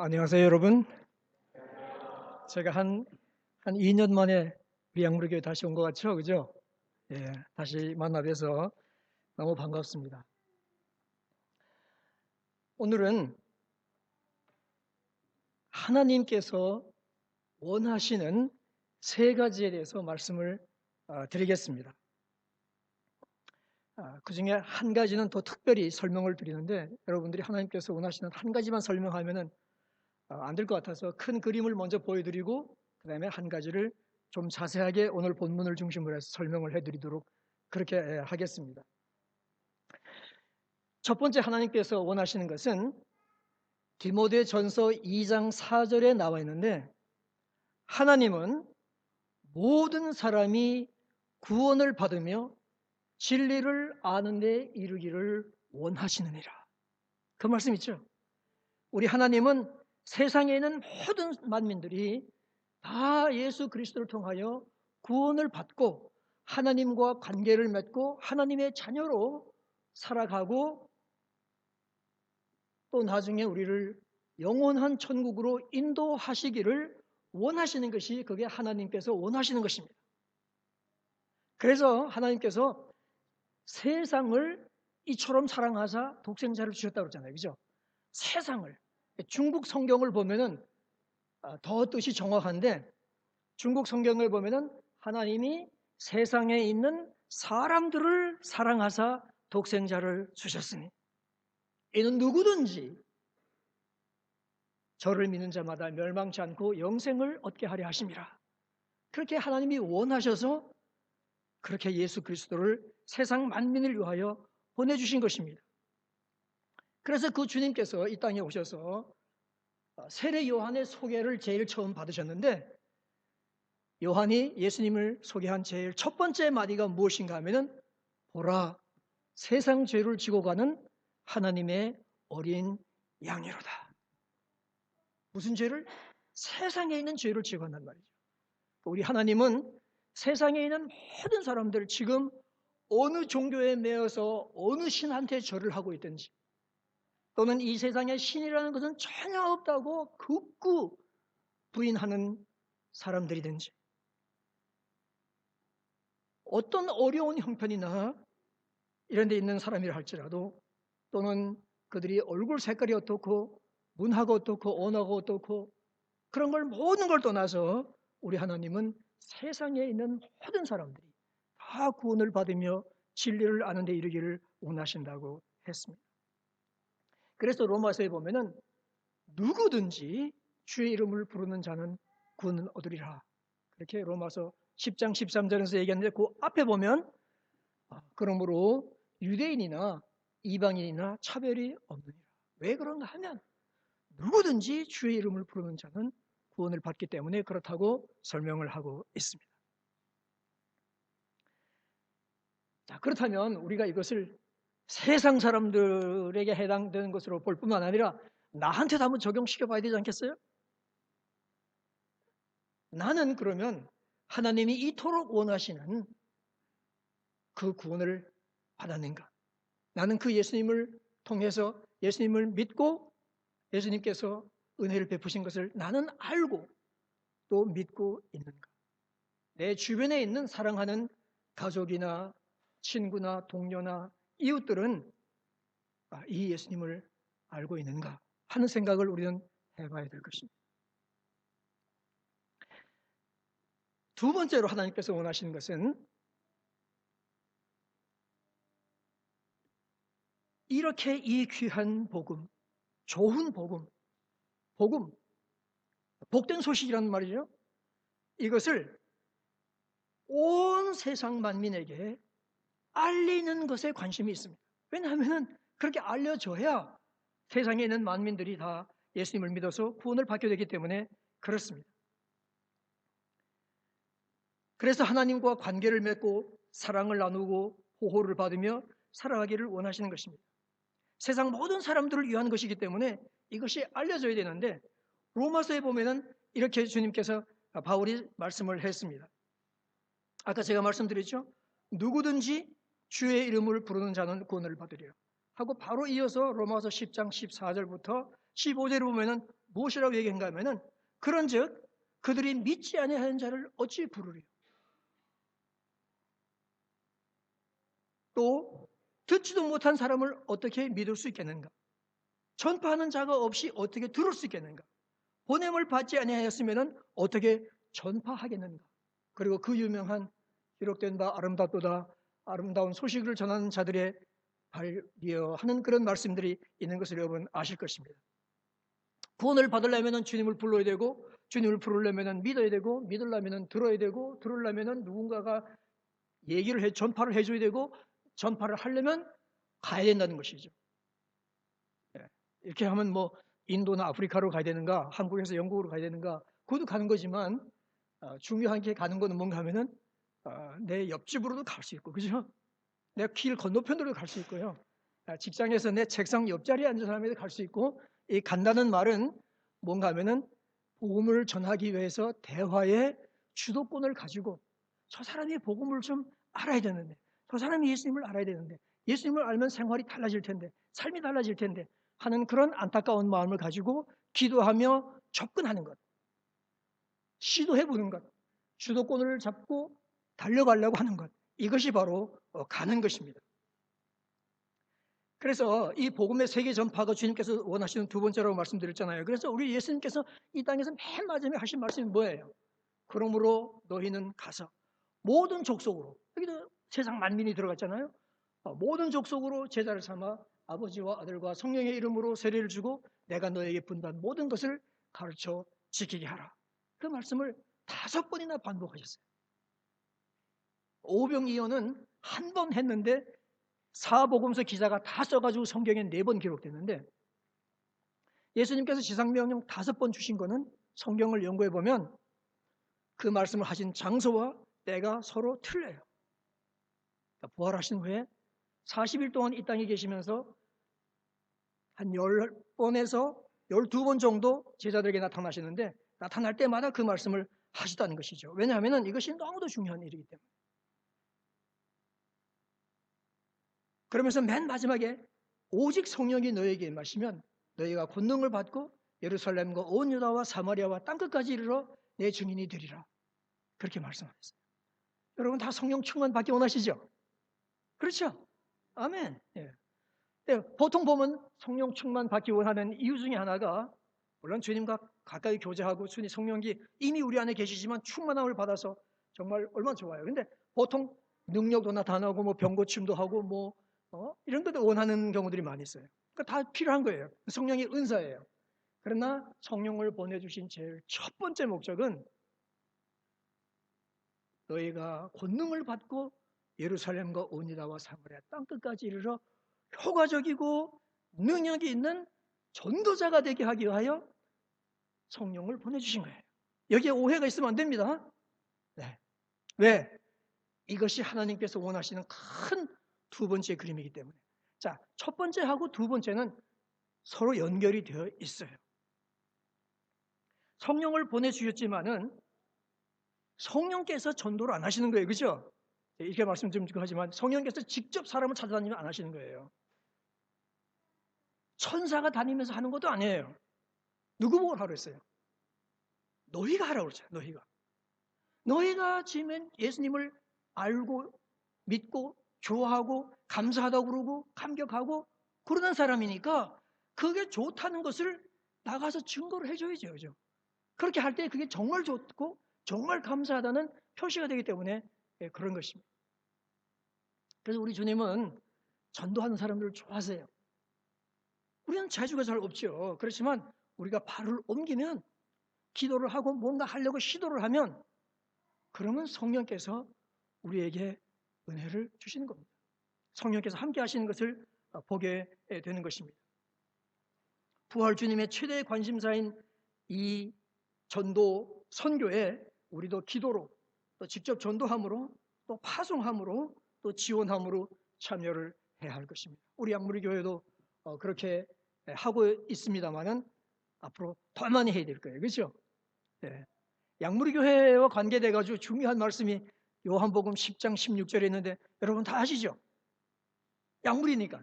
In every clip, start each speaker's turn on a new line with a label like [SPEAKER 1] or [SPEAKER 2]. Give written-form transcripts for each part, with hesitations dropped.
[SPEAKER 1] 안녕하세요, 여러분. 제가 한 2년 만에 우리 양무리교회 다시 온 것 같죠? 그죠? 예, 다시 만나 뵈서 너무 반갑습니다. 오늘은 하나님께서 원하시는 세 가지에 대해서 말씀을 드리겠습니다. 그 중에 한 가지는 더 특별히 설명을 드리는데, 여러분들이 하나님께서 원하시는 한 가지만 설명하면은 안 될 것 같아서 큰 그림을 먼저 보여드리고, 그 다음에 한 가지를 좀 자세하게 오늘 본문을 중심으로 해서 설명을 해드리도록 그렇게 하겠습니다. 첫 번째 하나님께서 원하시는 것은 디모데전서 2장 4절에 나와 있는데, 하나님은 모든 사람이 구원을 받으며 진리를 아는 데 이르기를 원하시느니라. 그 말씀 있죠? 우리 하나님은 세상에 있는 모든 만민들이 다 예수 그리스도를 통하여 구원을 받고 하나님과 관계를 맺고 하나님의 자녀로 살아가고, 또 나중에 우리를 영원한 천국으로 인도하시기를 원하시는 것이, 그게 하나님께서 원하시는 것입니다. 그래서 하나님께서 세상을 이처럼 사랑하사 독생자를 주셨다고 그랬잖아요. 그죠? 세상을. 중국 성경을 보면은 더 뜻이 정확한데, 중국 성경을 보면은 하나님이 세상에 있는 사람들을 사랑하사 독생자를 주셨으니 이는 누구든지 저를 믿는 자마다 멸망치 않고 영생을 얻게 하려 하심이라. 그렇게 하나님이 원하셔서 그렇게 예수 그리스도를 세상 만민을 위하여 보내주신 것입니다. 그래서 그 주님께서 이 땅에 오셔서 세례 요한의 소개를 제일 처음 받으셨는데, 요한이 예수님을 소개한 제일 첫 번째 마디가 무엇인가 하면은, 보라, 세상 죄를 지고 가는 하나님의 어린 양이로다. 무슨 죄를? 세상에 있는 죄를 지고 간단 말이죠. 우리 하나님은 세상에 있는 모든 사람들, 지금 어느 종교에 매여서 어느 신한테 절을 하고 있든지, 또는 이 세상에 신이라는 것은 전혀 없다고 극구 부인하는 사람들이든지, 어떤 어려운 형편이나 이런 데 있는 사람이라 할지라도, 또는 그들이 얼굴 색깔이 어떻고 문화가 어떻고 언어가 어떻고 그런 걸 모든 걸 떠나서 우리 하나님은 세상에 있는 모든 사람들이 다 구원을 받으며 진리를 아는 데 이르기를 원하신다고 했습니다. 그래서 로마서에 보면은 누구든지 주의 이름을 부르는 자는 구원을 얻으리라, 그렇게 로마서 10장 13절에서 얘기하는데, 그 앞에 보면 그러므로 유대인이나 이방인이나 차별이 없느니라. 왜 그런가 하면 누구든지 주의 이름을 부르는 자는 구원을 받기 때문에 그렇다고 설명을 하고 있습니다. 자, 그렇다면 우리가 이것을 세상 사람들에게 해당되는 것으로 볼 뿐만 아니라 나한테도 한번 적용시켜 봐야 되지 않겠어요? 나는 그러면 하나님이 이토록 원하시는 그 구원을 받았는가? 나는 그 예수님을 통해서 예수님을 믿고 예수님께서 은혜를 베푸신 것을 나는 알고 또 믿고 있는가? 내 주변에 있는 사랑하는 가족이나 친구나 동료나 이웃들은 이 예수님을 알고 있는가 하는 생각을 우리는 해봐야 될 것입니다. 두 번째로 하나님께서 원하시는 것은, 이렇게 이 귀한 복음, 좋은 복음, 복된 소식이라는 말이죠. 이것을 온 세상 만민에게 알리는 것에 관심이 있습니다. 왜냐하면 그렇게 알려줘야 세상에 있는 만민들이 다 예수님을 믿어서 구원을 받게 되기 때문에 그렇습니다. 그래서 하나님과 관계를 맺고 사랑을 나누고 보호를 받으며 살아가기를 원하시는 것입니다. 세상 모든 사람들을 위한 것이기 때문에 이것이 알려져야 되는데, 로마서에 보면은 이렇게 주님께서, 바울이 말씀을 했습니다. 아까 제가 말씀드렸죠? 누구든지 주의 이름을 부르는 자는 구원을 받으리라 하고, 바로 이어서 로마서 10장 14절부터 15절에 보면은 무엇이라고 얘기한가 하면은 그런즉 그들이 믿지 아니하는 자를 어찌 부르리요. 또 듣지도 못한 사람을 어떻게 믿을 수 있겠는가? 전파하는 자가 없이 어떻게 들을 수 있겠는가? 보냄을 받지 아니하였으면은 어떻게 전파하겠는가? 그리고 그 유명한 기록된 바 아름답도다 아름다운 소식을 전하는 자들의 발리어 하는 그런 말씀들이 있는 것을 여러분 아실 것입니다. 구원을 받으려면 주님을 불러야 되고 주님을 부르려면 믿어야 되고 믿으려면 들어야 되고 들으려면 누군가가 얘기를 전파를 해줘야 되고 전파를 하려면 가야 된다는 것이죠. 이렇게 하면 뭐 인도나 아프리카로 가야 되는가 한국에서 영국으로 가야 되는가 그것도 가는 거지만 중요한 게 가는 거는 뭔가 하면은 내 옆집으로도 갈 수 있고 그죠? 내 길 건너편으로도 갈 수 있고요. 직장에서 내 책상 옆자리에 앉은 사람에도 갈 수 있고 이 간다는 말은 뭔가 하면은 복음을 전하기 위해서 대화의 주도권을 가지고 저 사람이 복음을 좀 알아야 되는데 저 사람이 예수님을 알아야 되는데 예수님을 알면 생활이 달라질 텐데 삶이 달라질 텐데 하는 그런 안타까운 마음을 가지고 기도하며 접근하는 것 시도해보는 것 주도권을 잡고 달려가려고 하는 것 이것이 바로 가는 것입니다. 그래서 이 복음의 세계 전파가 주님께서 원하시는 두 번째라고 말씀드렸잖아요. 그래서 우리 예수님께서 이 땅에서 맨 마지막에 하신 말씀이 뭐예요? 그러므로 너희는 가서 모든 족속으로 여기도 세상 만민이 들어갔잖아요. 모든 족속으로 제자를 삼아 아버지와 아들과 성령의 이름으로 세례를 주고 내가 너에게 분부한 모든 것을 가르쳐 지키게 하라. 그 말씀을 5번이나 반복하셨어요. 오병이어는 한 번 했는데 사복음서 기자가 다 써가지고 성경에 4번 기록됐는데 예수님께서 지상명령 5번 주신 거는 성경을 연구해 보면 그 말씀을 하신 장소와 때가 서로 틀려요. 그러니까 부활하신 후에 40일 동안 이 땅에 계시면서 한 10번에서 12번 정도 제자들에게 나타나시는데 나타날 때마다 그 말씀을 하시다는 것이죠. 왜냐하면 이것이 너무도 중요한 일이기 때문에. 그러면서 맨 마지막에 오직 성령이 너에게 임하시면 너희가 권능을 받고 예루살렘과 온 유다와 사마리아와 땅끝까지 이르러 내 증인이 되리라. 그렇게 말씀하셨어요. 여러분 다 성령 충만 받기 원하시죠? 그렇죠? 아멘. 예. 보통 보면 성령 충만 받기 원하는 이유 중에 하나가 물론 주님과 가까이 교제하고 주님 성령이 이미 우리 안에 계시지만 충만함을 받아서 정말 얼마나 좋아요. 근데 보통 능력도 나타나고 뭐 병고침도 하고 뭐 이런 것도 원하는 경우들이 많이 있어요. 그러니까 다 필요한 거예요. 성령의 은사예요. 그러나 성령을 보내주신 제일 첫 번째 목적은 너희가 권능을 받고 예루살렘과 온 유다와 사마리아 땅끝까지 이르러 효과적이고 능력이 있는 전도자가 되게 하기 위하여 성령을 보내주신 거예요. 여기에 오해가 있으면 안 됩니다. 네. 왜? 이것이 하나님께서 원하시는 큰 두 번째 그림이기 때문에. 자, 첫 번째하고 두 번째는 서로 연결이 되어 있어요. 성령을 보내주셨지만은 성령께서 전도를 안 하시는 거예요. 그죠? 이렇게 말씀 좀 하지만 성령께서 직접 사람을 찾아다니면 안 하시는 거예요. 천사가 다니면서 하는 것도 아니에요. 누구 보고 하라고 했어요? 너희가 하라고 그랬어요. 너희가 지금 예수님을 알고 믿고 좋아하고 감사하다고 그러고 감격하고 그러는 사람이니까 그게 좋다는 것을 나가서 증거를 해줘야죠. 그죠? 그렇게 할 때 그게 정말 좋고 정말 감사하다는 표시가 되기 때문에 그런 것입니다. 그래서 우리 주님은 전도하는 사람들을 좋아하세요. 우리는 재주가 잘 없죠. 그렇지만 우리가 발을 옮기면 기도를 하고 뭔가 하려고 시도를 하면 그러면 성령께서 우리에게 은혜를 주시는 겁니다. 성령께서 함께 하시는 것을 보게 되는 것입니다. 부활 주님의 최대 관심사인 이 전도 선교에 우리도 기도로 또 직접 전도함으로 또 파송함으로 또 지원함으로 참여를 해야 할 것입니다. 우리 양무리 교회도 그렇게 하고 있습니다만은 앞으로 더 많이 해야 될 거예요. 그렇죠? 네. 양무리 교회와 관계돼 가지고 중요한 말씀이 요한복음 10장 16절에 있는데 여러분 다 아시죠? 양무리니까.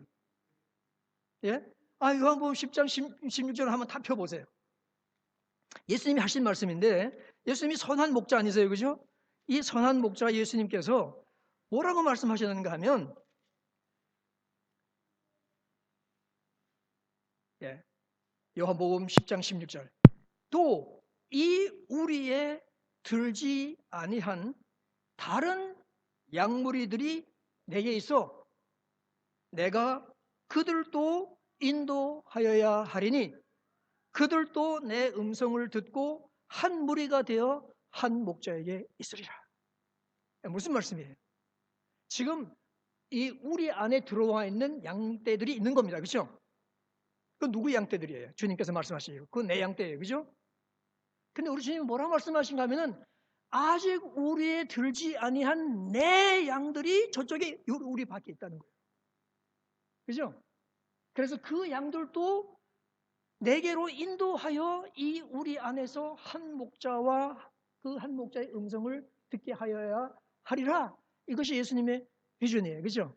[SPEAKER 1] 예? 요한복음 10장 16절 한번 다 펴보세요. 예수님이 하신 말씀인데, 예수님이 선한 목자 아니세요? 그죠? 이 선한 목자 예수님께서 뭐라고 말씀하셨는가 하면, 요한복음 10장 16절, 또 이 우리에 들지 아니한 다른 양무리들이 내게 있어 내가 그들도 인도하여야 하리니 그들도 내 음성을 듣고 한 무리가 되어 한 목자에게 있으리라. 무슨 말씀이에요? 지금 이 우리 안에 들어와 있는 양떼들이 있는 겁니다. 그렇죠? 그 누구 양떼들이에요? 주님께서 말씀하시죠. 그건 내 양떼예요. 그죠? 근데 우리 주님이 뭐라고 말씀하신가 하면은 아직 우리에 들지 아니한 내 양들이 저쪽에 우리 밖에 있다는 거예요. 그죠? 그래서 그 양들도 내게로 인도하여 이 우리 안에서 한 목자와 그 한 목자의 음성을 듣게 하여야 하리라. 이것이 예수님의 비전이에요. 그죠?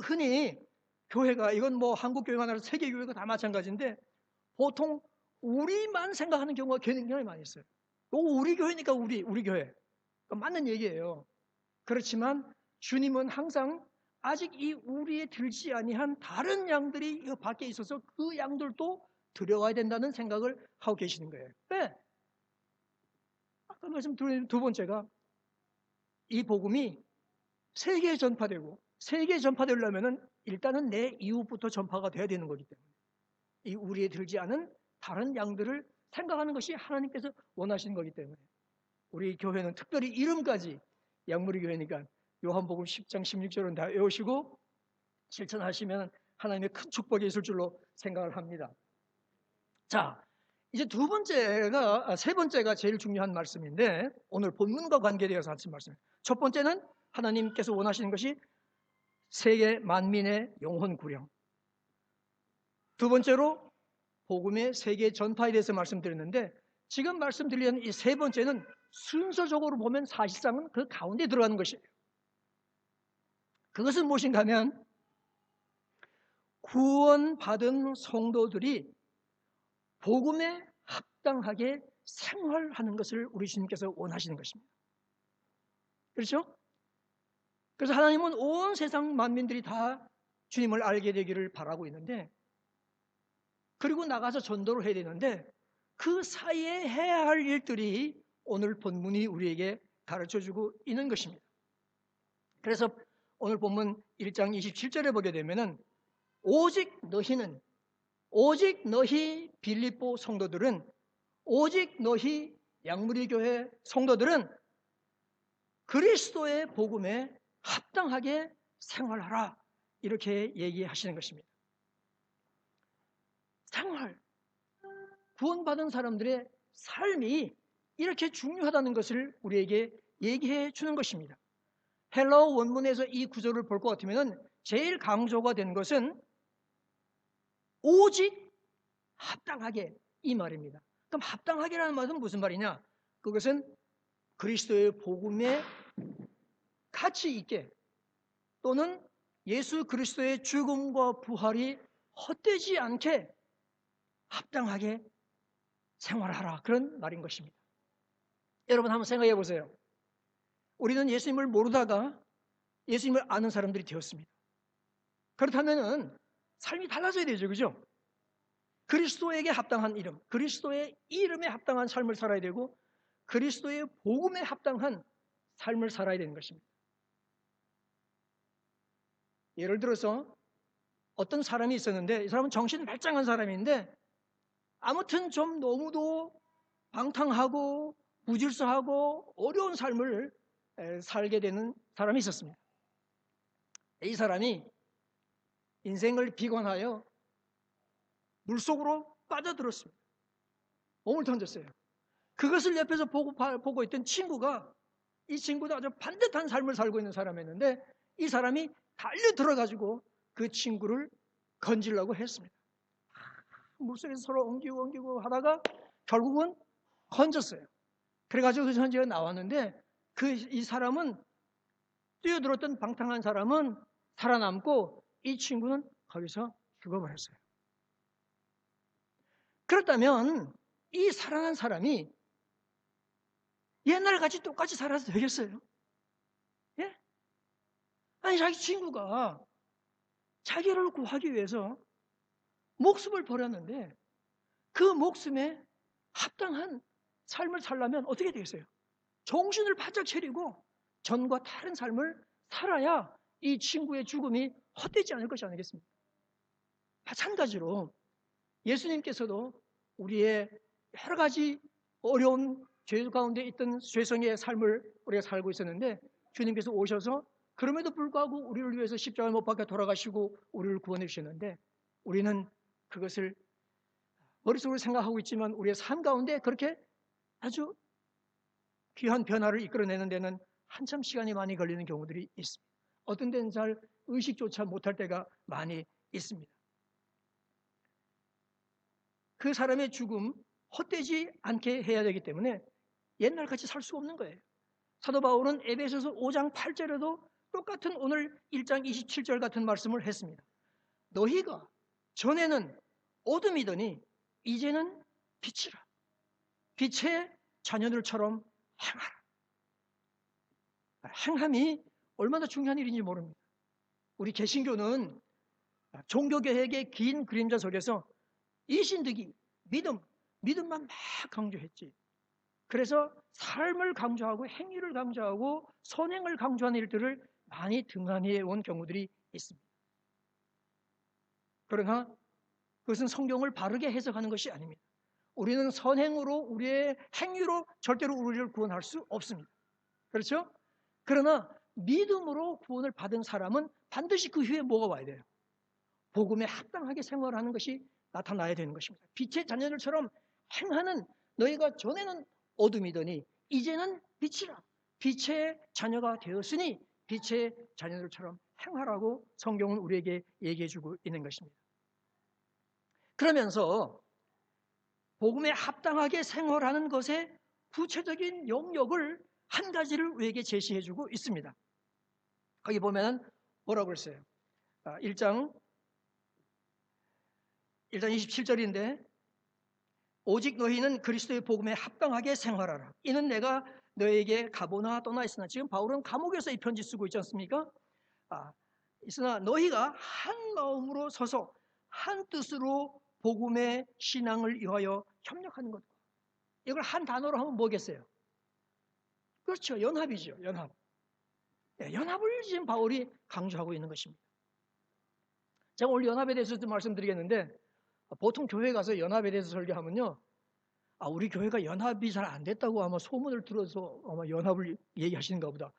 [SPEAKER 1] 흔히 교회가, 이건 뭐 한국 교회가 아니라 세계 교회가 다 마찬가지인데, 보통 우리만 생각하는 경우가 굉장히 많이 있어요. 우리 교회니까 우리 교회. 맞는 얘기예요. 그렇지만 주님은 항상 아직 이 우리에 들지 아니한 다른 양들이 이 밖에 있어서 그 양들도 들여와야 된다는 생각을 하고 계시는 거예요. 왜? 아까 말씀드린 두 번째가, 이 복음이 세계에 전파되고, 세계에 전파되려면 일단은 내 이웃부터 전파가 돼야 되는 거기 때문에, 이 우리에 들지 않은 다른 양들을 생각하는 것이 하나님께서 원하시는 거기 때문에, 우리 교회는 특별히 이름까지 양무리 교회니까 요한복음 10장 16절은 다 외우시고 실천하시면 하나님의 큰 축복이 있을 줄로 생각을 합니다. 자, 이제 세 번째가 제일 중요한 말씀인데, 오늘 본문과 관계되어서 하신 말씀이에요. 첫 번째는 하나님께서 원하시는 것이 세계 만민의 영혼 구령. 두 번째로 복음의 세계 전파에 대해서 말씀드렸는데, 지금 말씀드리는 이 세 번째는 순서적으로 보면 사실상은 그 가운데 들어가는 것이에요. 그것은 무엇인가 하면, 구원받은 성도들이 복음에 합당하게 생활하는 것을 우리 주님께서 원하시는 것입니다. 그렇죠? 그래서 하나님은 온 세상 만민들이 다 주님을 알게 되기를 바라고 있는데, 그리고 나가서 전도를 해야 되는데, 그 사이에 해야 할 일들이 오늘 본문이 우리에게 가르쳐주고 있는 것입니다. 그래서 오늘 본문 1장 27절에 보게 되면은, 오직 너희 빌립보 성도들은, 오직 너희 양무리 교회 성도들은 그리스도의 복음에 합당하게 생활하라, 이렇게 얘기하시는 것입니다. 생활, 구원받은 사람들의 삶이 이렇게 중요하다는 것을 우리에게 얘기해 주는 것입니다. 헬라어 원문에서 이 구절을 볼 것 같으면 제일 강조가 된 것은 오직 합당하게, 이 말입니다. 그럼 합당하게라는 말은 무슨 말이냐? 그것은 그리스도의 복음에 가치 있게, 또는 예수 그리스도의 죽음과 부활이 헛되지 않게 합당하게 생활하라, 그런 말인 것입니다. 여러분 한번 생각해 보세요. 우리는 예수님을 모르다가 예수님을 아는 사람들이 되었습니다. 그렇다면 삶이 달라져야 되죠. 그죠? 그리스도에게 합당한 이름, 그리스도의 이름에 합당한 삶을 살아야 되고, 그리스도의 복음에 합당한 삶을 살아야 되는 것입니다. 예를 들어서 어떤 사람이 있었는데, 이 사람은 정신 말짱한 사람인데 아무튼 좀 너무도 방탕하고 무질서하고 어려운 삶을 살게 되는 사람이 있었습니다. 이 사람이 인생을 비관하여 물속으로 빠져들었습니다. 몸을 던졌어요. 그것을 옆에서 보고 있던 친구가, 이 친구도 아주 반듯한 삶을 살고 있는 사람이었는데, 이 사람이 달려 들어가지고 그 친구를 건지려고 했습니다. 물속에서 서로 옮기고 하다가 결국은 건졌어요. 그래가지고 그 현지가 나왔는데, 이 사람은, 뛰어들었던 방탕한 사람은 살아남고 이 친구는 거기서 죽어버렸어요. 그렇다면 이 사랑한 사람이 옛날같이 똑같이 살아도 되겠어요? 예? 아니, 자기 친구가 자기를 구하기 위해서 목숨을 버렸는데 그 목숨에 합당한 삶을 살려면 어떻게 되겠어요? 정신을 바짝 차리고 전과 다른 삶을 살아야 이 친구의 죽음이 헛되지 않을 것이 아니겠습니까? 마찬가지로 예수님께서도 우리의 여러 가지 어려운 죄 가운데 있던 죄성의 삶을 우리가 살고 있었는데 주님께서 오셔서 그럼에도 불구하고 우리를 위해서 십자가에 못 박혀 돌아가시고 우리를 구원해 주셨는데 우리는 그것을 머릿속으로 생각하고 있지만 우리의 삶 가운데 그렇게 아주 귀한 변화를 이끌어내는 데는 한참 시간이 많이 걸리는 경우들이 있습니다. 어떤 데는 잘 의식조차 못할 때가 많이 있습니다. 그 사람의 죽음 헛되지 않게 해야 되기 때문에 옛날같이 살 수 없는 거예요. 사도 바울은 에베소서 5장 8절에도 똑같은 오늘 1장 27절 같은 말씀을 했습니다. 너희가 전에는 어둠이더니 이제는 빛이라. 빛의 자녀들처럼 행하라. 행함이 얼마나 중요한 일인지 모릅니다. 우리 개신교는 종교개혁의 긴 그림자 속에서 이신득이 믿음만 막 강조했지. 그래서 삶을 강조하고 행위를 강조하고 선행을 강조하는 일들을 많이 등한히 해온 경우들이 있습니다. 그러나 그것은 성경을 바르게 해석하는 것이 아닙니다. 우리는 선행으로 우리의 행위로 절대로 우리를 구원할 수 없습니다. 그렇죠? 그러나 믿음으로 구원을 받은 사람은 반드시 그 후에 뭐가 와야 돼요? 복음에 합당하게 생활하는 것이 나타나야 되는 것입니다. 빛의 자녀들처럼 행하는 너희가 전에는 어둠이더니 이제는 빛이라. 빛의 자녀가 되었으니 빛의 자녀들처럼 행하라고 성경은 우리에게 얘기해주고 있는 것입니다. 그러면서 복음에 합당하게 생활하는 것의 구체적인 영역을 한 가지를 우리에게 제시해주고 있습니다. 거기 보면 뭐라고 했어요? 1장 27절인데 오직 너희는 그리스도의 복음에 합당하게 생활하라. 이는 내가 너에게 가보나 떠나 있으나 지금 바울은 감옥에서 이 편지 쓰고 있지 않습니까? 있으나 너희가 한 마음으로 서서 한 뜻으로 복음의 신앙을 위하여 협력하는 것. 이걸 한 단어로 하면 뭐겠어요? 그렇죠. 연합이죠. 연합. 네, 연합을 지금 바울이 강조하고 있는 것입니다. 제가 오늘 연합에 대해서도 말씀드리겠는데 보통 교회 가서 연합에 대해서 설교하면요. 우리 교회가 연합이 잘 안 됐다고 아마 소문을 들어서 아마 연합을 얘기하시는가 보다.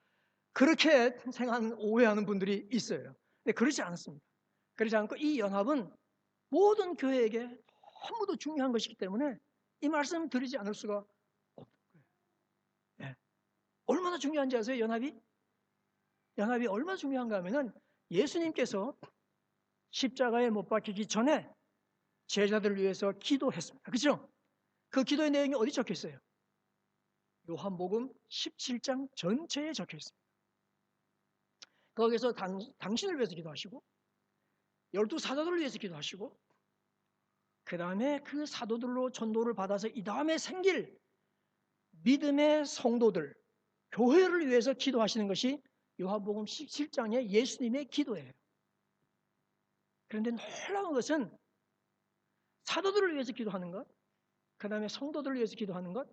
[SPEAKER 1] 그렇게 생각하는, 오해하는 분들이 있어요. 근데 그렇지 않습니다. 그렇지 않고 이 연합은 모든 교회에게 너무도 중요한 것이기 때문에 이 말씀 드리지 않을 수가 없는 거예요. 네. 얼마나 중요한지 아세요? 연합이 얼마나 중요한가 하면은 예수님께서 십자가에 못 박히기 전에 제자들을 위해서 기도했습니다. 그렇죠? 그 기도의 내용이 어디 적혀 있어요? 요한복음 17장 전체에 적혀 있습니다. 거기서 당신을 위해서 기도하시고 12 사도들을 위해서 기도하시고 그 다음에 그 사도들로 전도를 받아서 이 다음에 생길 믿음의 성도들, 교회를 위해서 기도하시는 것이 요한복음 17장의 예수님의 기도예요. 그런데 놀라운 것은 사도들을 위해서 기도하는 것, 그 다음에 성도들을 위해서 기도하는 것,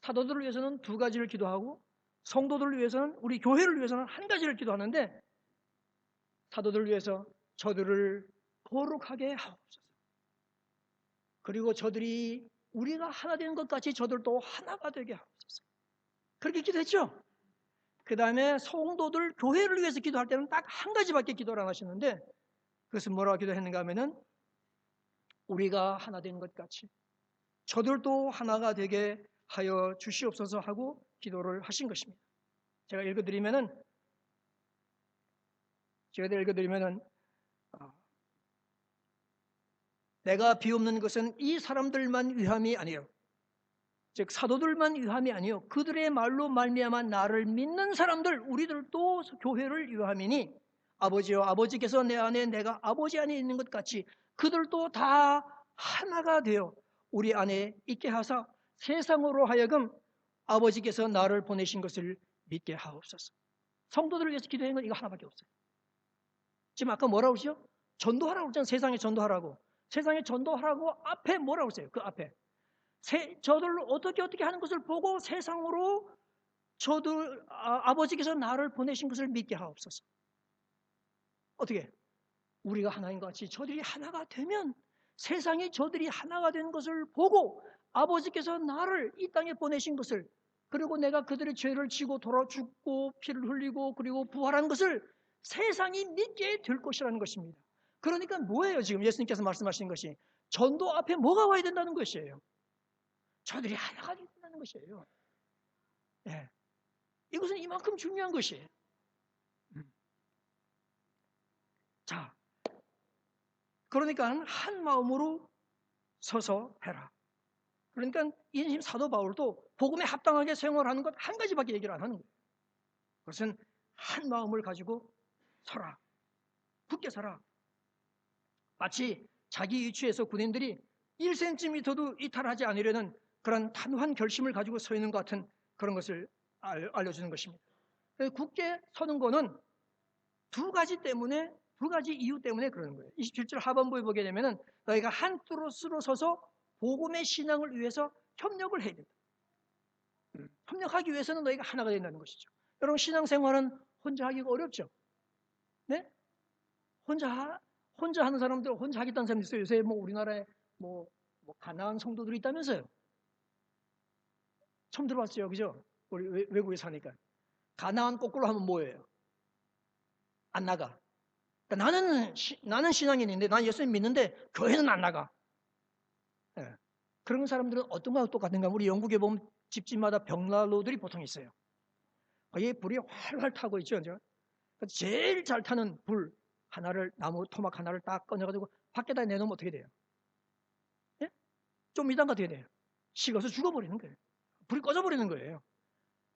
[SPEAKER 1] 사도들을 위해서는 2가지를 기도하고 성도들을 위해서는, 우리 교회를 위해서는 1가지를 기도하는데 사도들을 위해서 저들을 거룩하게 하옵소서. 그리고 저들이 우리가 하나 되는 것 같이 저들도 하나가 되게 하옵소서. 그렇게 기도했죠. 그 다음에 성도들, 교회를 위해서 기도할 때는 딱 1가지밖에 기도를 안 하시는데 그것은 뭐라고 기도했는가 하면은 우리가 하나 된 것 같이 저들도 하나가 되게 하여 주시옵소서 하고 기도를 하신 것입니다. 제가 읽어드리면은 내가 비옵는 것은 이 사람들만 위함이 아니요, 즉 사도들만 위함이 아니요 그들의 말로 말미암아 나를 믿는 사람들, 우리들도 교회를 위함이니 아버지여 아버지께서 내 안에 내가 아버지 안에 있는 것 같이 그들도 다 하나가 되어 우리 안에 있게 하사 세상으로 하여금 아버지께서 나를 보내신 것을 믿게 하옵소서. 성도들을 위해서 기도하는 건 이거 하나밖에 없어요. 지금 아까 뭐라고 그러죠? 전도하라고 그랬잖아요. 세상에 전도하라고. 세상에 전도하라고 앞에 뭐라고 했어요? 그 앞에. 저들을 어떻게 하는 것을 보고 세상으로 아버지께서 나를 보내신 것을 믿게 하옵소서. 어떻게? 우리가 하나인 것 같이 저들이 하나가 되면 세상에 저들이 하나가 된 것을 보고 아버지께서 나를 이 땅에 보내신 것을, 그리고 내가 그들의 죄를 지고 돌아 죽고 피를 흘리고 그리고 부활한 것을 세상이 믿게 될 것이라는 것입니다. 그러니까 뭐예요? 지금 예수님께서 말씀하신 것이 전도 앞에 뭐가 와야 된다는 것이에요. 저들이 하나가 된다는 것이에요. 네. 이것은 이만큼 중요한 것이에요. 자, 그러니까 한 마음으로 서서 해라. 그러니까 이 사도 바울도 복음에 합당하게 생활하는 것 한 가지밖에 얘기를 안 하는 거예요. 그것은 한 마음을 가지고 서라. 굳게 서라. 마치 자기 위치에서 군인들이 1cm도 이탈하지 않으려는 그런 단호한 결심을 가지고 서 있는 것 같은 그런 것을 알려주는 것입니다. 굳게 서는 것은 두 가지 이유 때문에 그러는 거예요. 27절 하반부에 보게 되면은 너희가 한 뚜렷으로 서서 복음의 신앙을 위해서 협력을 해야 된다. 협력하기 위해서는 너희가 하나가 된다는 것이죠. 여러분, 신앙생활은 혼자 하기가 어렵죠. 네? 혼자 하는 사람들, 혼자 하겠다는 사람들 있어요. 요새 뭐 우리나라에 뭐 가나안 성도들이 있다면서요. 처음 들어봤어요, 그죠? 우리 외국에 사니까. 가나안 거꾸로 하면 뭐예요? 안 나가. 그러니까 나는 신앙인인데, 난 예수님 믿는데 교회는 안 나가. 네. 그런 사람들은 어떤 거하고 똑같은가? 우리 영국에 보면 집집마다 벽난로들이 보통 있어요. 거기에 불이 활활 타고 있죠. 제일 잘 타는 불 하나를, 나무 토막 하나를 딱 꺼내가지고 밖에다 내놓으면 어떻게 돼요? 예? 좀 이따가 어떻게 돼요? 식어서 죽어버리는 거예요. 불이 꺼져버리는 거예요.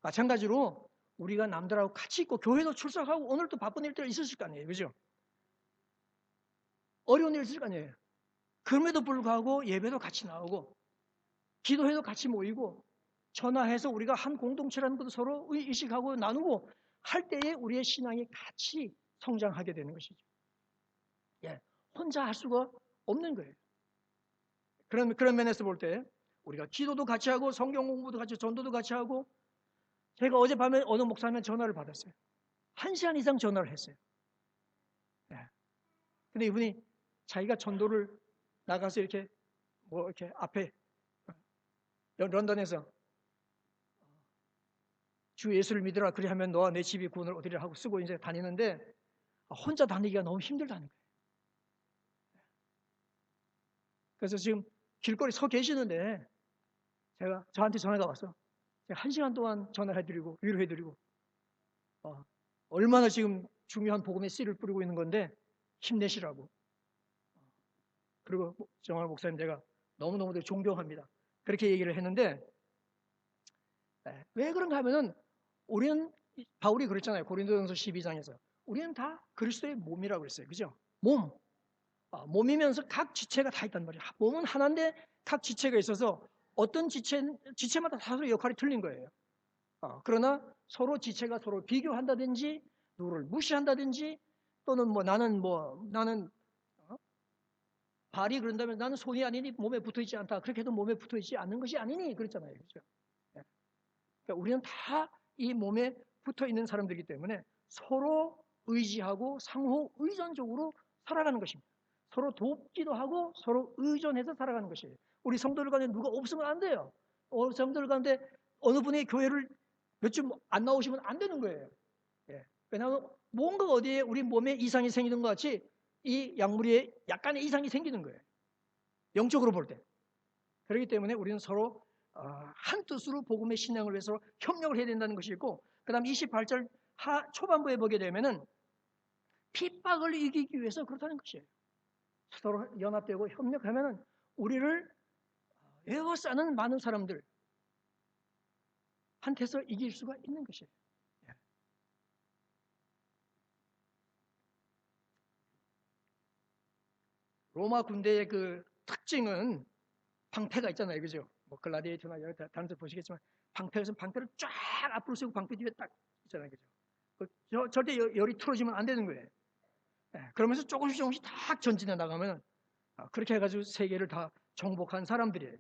[SPEAKER 1] 마찬가지로 우리가 남들하고 같이 있고 교회도 출석하고 오늘도 바쁜 일들 있었을 거 아니에요. 그죠? 어려운 일 있을 거 아니에요. 그럼에도 불구하고 예배도 같이 나오고 기도회도 같이 모이고 전화해서 우리가 한 공동체라는 것도 서로 의식하고 나누고 할 때에 우리의 신앙이 같이 성장하게 되는 것이죠. 예, 혼자 할 수가 없는 거예요. 그런 면에서 볼 때 우리가 기도도 같이 하고 성경 공부도 같이, 전도도 같이 하고. 제가 어젯밤에 어느 목사님한테 전화를 받았어요. 1시간 이상 전화를 했어요. 예. 근데 이분이 자기가 전도를 나가서 이렇게 앞에 런던에서 주 예수를 믿으라 그리 하면 너와 내 집이 구원을 얻으리라 하고 쓰고 이제 다니는데 혼자 다니기가 너무 힘들다는 거예요. 그래서 지금 길거리 서 계시는데 저한테 전화가 와서 제가 1시간 동안 전화해드리고 위로해드리고 얼마나 지금 중요한 복음의 씨를 뿌리고 있는 건데 힘내시라고. 그리고 정말 목사님 제가 너무너무 존경합니다. 그렇게 얘기를 했는데 왜 그런가 하면은 우리는 바울이 그랬잖아요. 고린도전서 12장에서 우리는 다 그리스도의 몸이라고 그랬어요. 그죠? 몸. 몸이면서 각 지체가 다 있단 말이에요. 몸은 하나인데 각 지체가 있어서 어떤 지체마다 다 서로 역할이 틀린 거예요. 그러나 서로 지체가 서로 비교한다든지 누구를 무시한다든지 또는 나는 발이 그런다면 나는 손이 아니니 몸에 붙어있지 않다. 그렇게 해도 몸에 붙어있지 않는 것이 아니니 그랬잖아요. 그렇죠? 그러니까 우리는 다 이 몸에 붙어있는 사람들이기 때문에 서로 의지하고 상호 의존적으로 살아가는 것입니다. 서로 돕기도 하고 서로 의존해서 살아가는 것이에요. 우리 성도들 가운데 누가 없으면 안 돼요. 성도들 가운데 어느 분이 교회를 몇 주 안 나오시면 안 되는 거예요. 왜냐하면 뭔가 어디에 우리 몸에 이상이 생기는 것 같이 이 약물에 약간의 이상이 생기는 거예요. 영적으로 볼 때. 그렇기 때문에 우리는 서로 한 뜻으로 복음의 신앙을 위해서 협력을 해야 된다는 것이 있고, 그 다음 28절 초반부에 보게 되면은 핍박을 이기기 위해서 그렇다는 것이에요. 서로 연합되고 협력하면은 우리를 에워싸는 많은 사람들 한테서 이길 수가 있는 것이에요. 로마 군대의 그 특징은 방패가 있잖아요, 그죠? 뭐 글라디에이터나 여러 다른 데 보시겠지만 방패에서 방패를 쫙 앞으로 세우고 방패 뒤에 딱 있잖아요, 그죠? 절대 열이 틀어지면 안 되는 거예요. 그러면서 조금씩 조금씩 딱 전진해 나가면 그렇게 해가지고 세계를 다 정복한 사람들이에요.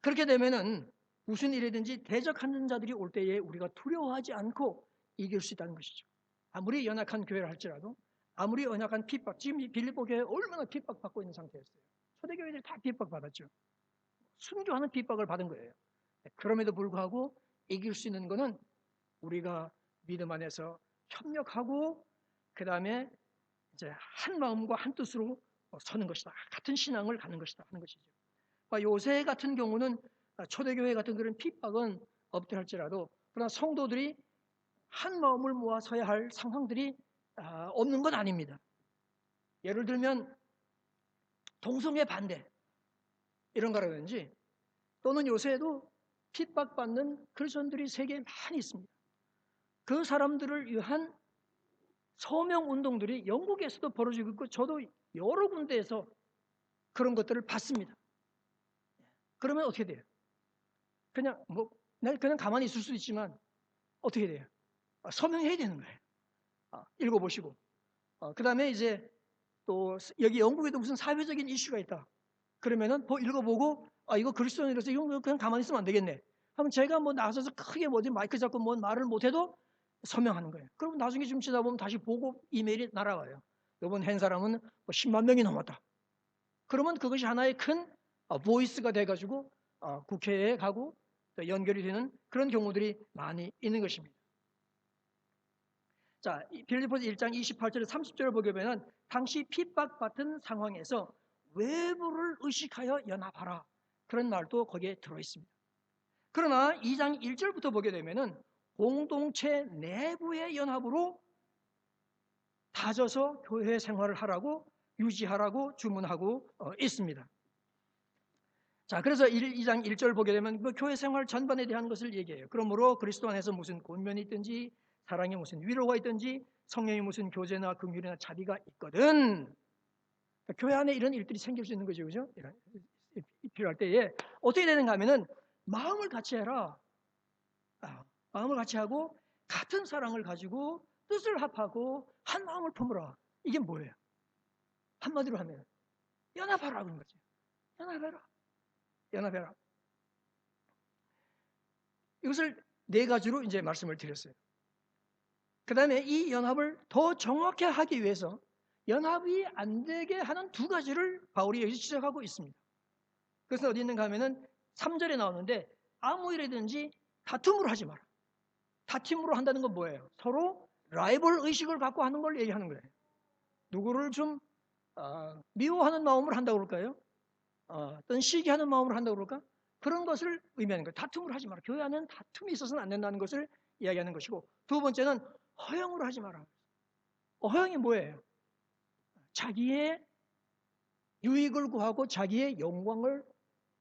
[SPEAKER 1] 그렇게 되면은 무슨 일이든지 대적하는 자들이 올 때에 우리가 두려워하지 않고 이길 수 있다는 것이죠. 아무리 연약한 교회를 할지라도, 아무리 연약한 핍박, 지금 이 빌립보 교회 얼마나 핍박받고 있는 상태였어요. 초대교회들이 다 핍박받았죠. 순교하는 핍박을 받은 거예요. 그럼에도 불구하고 이길 수 있는 것은 우리가 믿음 안에서 협력하고 그 다음에 이제 한 마음과 한 뜻으로 서는 것이다. 같은 신앙을 갖는 것이다 하는 것이죠. 요새 같은 경우는 초대교회 같은 그런 핍박은 없다 할지라도 그러나 성도들이 한 마음을 모아 서야 할 상황들이 없는 건 아닙니다. 예를 들면 동성애 반대 이런 거라든지 또는 요새에도 핍박받는 크리스천들이 세계에 많이 있습니다. 그 사람들을 위한 서명 운동들이 영국에서도 벌어지고 있고 저도 여러 군데에서 그런 것들을 봤습니다. 그러면 어떻게 돼요? 그냥 그냥 가만히 있을 수도 있지만 어떻게 돼요? 서명해야 되는 거예요. 읽어보시고 그 다음에 이제 또 여기 영국에도 무슨 사회적인 이슈가 있다. 그러면은 읽어보고 이거 그리스도인이라서 이건 그냥 가만히 있으면 안 되겠네. 하면 제가 나서서 크게 마이크 잡고 말을 못해도 서명하는 거예요. 그럼 나중에 좀 지나다 보면 다시 보고 이메일이 날아와요. 이번 한 사람은 10만 명이 넘었다. 그러면 그것이 하나의 큰 보이스가 돼가지고 국회에 가고 또 연결이 되는 그런 경우들이 많이 있는 것입니다. 자, 빌립보서 1장 28절에 30절을 보게 되면 당시 핍박받은 상황에서 외부를 의식하여 연합하라. 그런 말도 거기에 들어있습니다. 그러나 2장 1절부터 보게 되면은 공동체 내부의 연합으로 다져서 교회 생활을 하라고 유지하라고 주문하고 있습니다. 자, 그래서 2장 1절 보게 되면 교회 생활 전반에 대한 것을 얘기해요. 그러므로 그리스도 안에서 무슨 권면이 있든지 사랑에 무슨 위로가 있든지 성령이 무슨 교제나 긍휼이나 자비가 있거든. 그러니까 교회 안에 이런 일들이 생길 수 있는 거죠, 그죠? 필요할 때에 어떻게 되는가 하면은 마음을 같이 해라. 마음을 같이 하고 같은 사랑을 가지고 뜻을 합하고 한 마음을 품으라. 이게 뭐예요? 한마디로 하면 연합하라 그런 거죠. 연합해라. 이것을 네 가지로 이제 말씀을 드렸어요. 그 다음에 이 연합을 더 정확히 하기 위해서 연합이 안 되게 하는 두 가지를 바울이 여기서 지적하고 있습니다. 그것은 어디 있는가 하면은 3절에 나오는데 아무 일이든지 다툼으로 하지 마라. 다툼으로 한다는 건 뭐예요? 서로 라이벌 의식을 갖고 하는 걸 얘기하는 거예요. 누구를 좀 미워하는 마음으로 한다고 그럴까요? 어떤 시기하는 마음으로 한다고 그럴까? 그런 것을 의미하는 거예요. 다툼을 하지 마라. 교회 안에는 다툼이 있어서는 안 된다는 것을 이야기하는 것이고 두 번째는 허영으로 하지 마라. 허영이 뭐예요? 자기의 유익을 구하고 자기의 영광을